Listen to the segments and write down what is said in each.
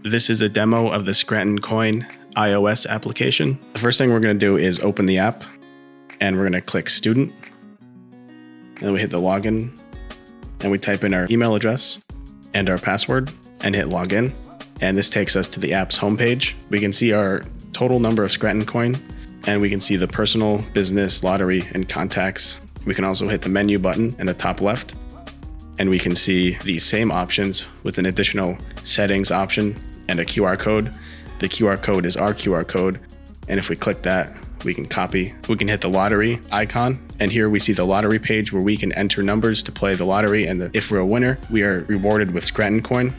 This is a demo of the ScrantonCoin iOS application. The first thing we're going to do is open the app, and we're going to click Student. Then we hit the login, and we type in our email address and our password and hit login. And this takes us to the app's homepage. We can see our total number of ScrantonCoin, and we can see the personal, business, lottery, and contacts. We can also hit the menu button in the top left, and we can see the same options with an additional settings option and a QR code. The QR code is our QR code, and if we click that, we can copy. We can hit the lottery icon, and here we see the lottery page where we can enter numbers to play the lottery, and if we're a winner, we are rewarded with ScrantonCoin.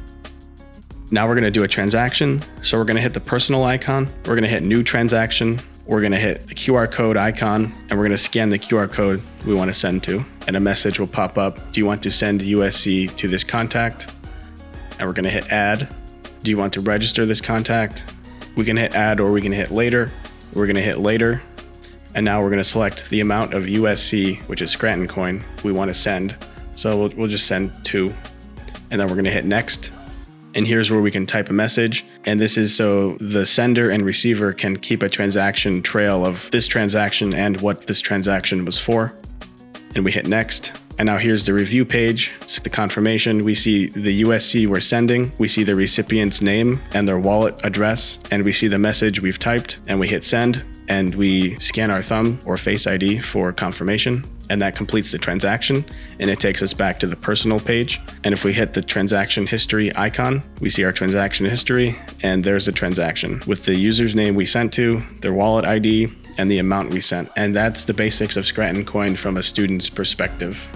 Now we're going to do a transaction. So we're going to hit the personal icon, we're going to hit new transaction, we're going to hit the QR code icon, and we're going to scan the QR code we want to send to, and a message will pop up. Do you want to send USC to this contact? And we're going to hit add. Do you want to register this contact? We can hit add, or we can hit later. We're going to hit later. And now we're going to select the amount of USC, which is ScrantonCoin, we want to send. So we'll just send 2. And then we're going to hit next. And here's where we can type a message. And this is so the sender and receiver can keep a transaction trail of this transaction and what this transaction was for. And we hit next. And now here's the review page. It's the confirmation. We see the USC we're sending. We see the recipient's name and their wallet address. And we see the message we've typed, and we hit send, and we scan our thumb or Face ID for confirmation. And that completes the transaction, and it takes us back to the personal page. And if we hit the transaction history icon, we see our transaction history, and there's the transaction with the user's name we sent to, their wallet ID, and the amount we sent. And that's the basics of ScrantonCoin from a student's perspective.